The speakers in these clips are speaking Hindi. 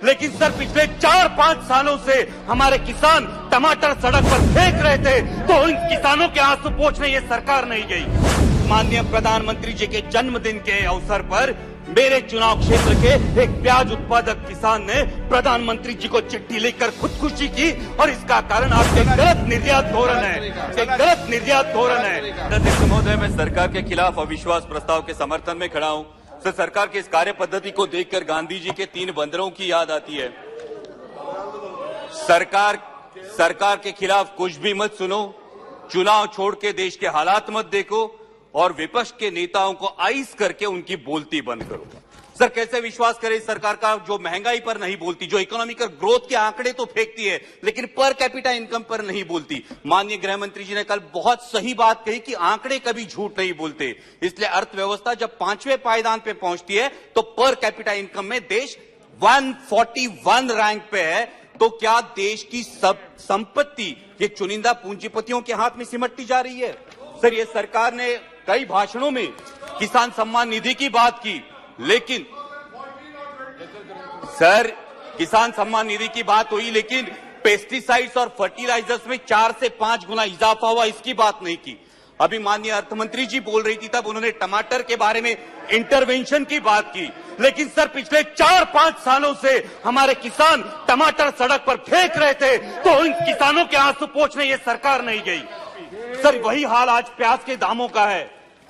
लेकिन सर पिछले 4-5 सालों से हमारे किसान टमाटर सड़क पर फेंक रहे थे, तो इन किसानों के आंसू पोंछने ये सरकार नहीं गई। माननीय प्रधानमंत्री जी के जन्मदिन के अवसर पर मेरे चुनाव क्षेत्र के एक प्याज उत्पादक किसान ने प्रधानमंत्री जी को चिट्ठी लिखकर खुदकुशी की, और इसका कारण आपके गलत निर्यात धोरण है। अध्यक्ष महोदय, मैं सरकार के खिलाफ अविश्वास प्रस्ताव के समर्थन में खड़ा हूं। सर, सरकार की इस कार्य पद्धति को देखकर गांधी जी के 3 बंदरों की याद आती है। सरकार के खिलाफ कुछ भी मत सुनो, चुनाव छोड़ के देश के हालात मत देखो, और विपक्ष के नेताओं को आइस करके उनकी बोलती बंद करो। सर, कैसे विश्वास करें सरकार का, जो महंगाई पर नहीं बोलती, जो इकोनॉमिकल ग्रोथ के आंकड़े तो फेंकती है लेकिन पर कैपिटा इनकम पर नहीं बोलती। माननीय गृह मंत्री जी ने कल बहुत सही बात कही कि आंकड़े कभी झूठ नहीं बोलते। इसलिए अर्थव्यवस्था जब 5वें पायदान पे पहुंचती है तो पर कैपिटा इनकम में देश 141 रैंक पे है। तो क्या देश की सब संपत्ति ये चुनिंदा पूंजीपतियों के हाथ में सिमटती जा रही है? सर, ये सरकार ने कई भाषणों में किसान सम्मान निधि की बात की, लेकिन सर किसान सम्मान निधि की बात हुई, लेकिन पेस्टिसाइड्स और फर्टिलाइजर्स में 4 से 5 गुना इजाफा हुआ, इसकी बात नहीं की। अभी माननीय अर्थमंत्री जी बोल रही थी, तब उन्होंने टमाटर के बारे में इंटरवेंशन की बात की, लेकिन सर पिछले 4-5 सालों से हमारे किसान टमाटर सड़क पर फेंक रहे थे, तो इन किसानों के आंसू पोंछने ये सरकार नहीं गई। सर, वही हाल आज प्याज के दामों का है।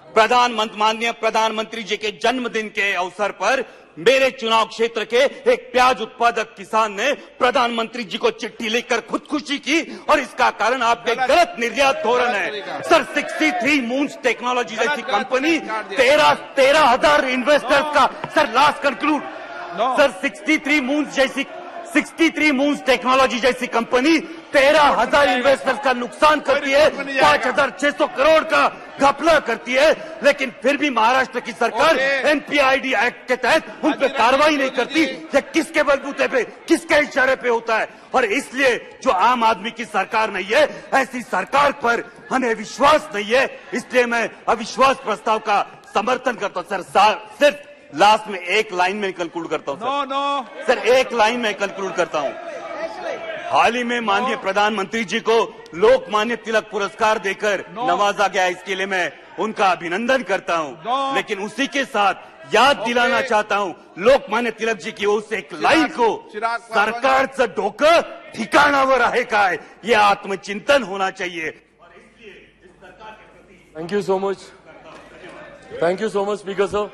माननीय प्रधानमंत्री जी के जन्मदिन के अवसर पर मेरे चुनाव क्षेत्र के एक प्याज उत्पादक किसान ने प्रधानमंत्री जी को चिट्ठी लिखकर खुदकुशी की, और इसका कारण आपके गलत निर्यात धोरण है। सर, 63 मून्स टेक्नोलॉजी जैसी कंपनी 13,000 इन्वेस्टर्स का, sir last conclude, sir 63 moons technology जैसी कंपनी 13,000 इन्वेस्टर्स का नुकसान करती है, 5,600 करोड़ का घपला करती है, लेकिन फिर भी महाराष्ट्र की सरकार एनपीआईडी एक्ट के तहत उन पर कार्रवाई नहीं करती। ये किसके बलबूते पे, किसके इशारे पे होता है? और इसलिए जो आम आदमी की सरकार नहीं है, ऐसी सरकार पर हमें विश्वास नहीं है। इसलिए मैं अविश्वास प्रस्ताव का समर्थन करता हूं। सर, सिर्फ लास्ट में एक लाइन में कंक्लूड करता हूं। सर, एक लाइन में कंक्लूड करता हूं। हाल ही में माननीय प्रधानमंत्री जी को लोकमान्य तिलक पुरस्कार देकर नवाजा गया, इसके लिए मैं उनका अभिनंदन करता हूं। लेकिन उसी के साथ याद दिलाना चाहता हूं लोकमान्य तिलक जी की ओर से एक लाइन को, सरकारचं डोकं ठिकाणावर आहे काय, ये आत्मचिंतन होना चाहिए। Thank you so much speaker साहब।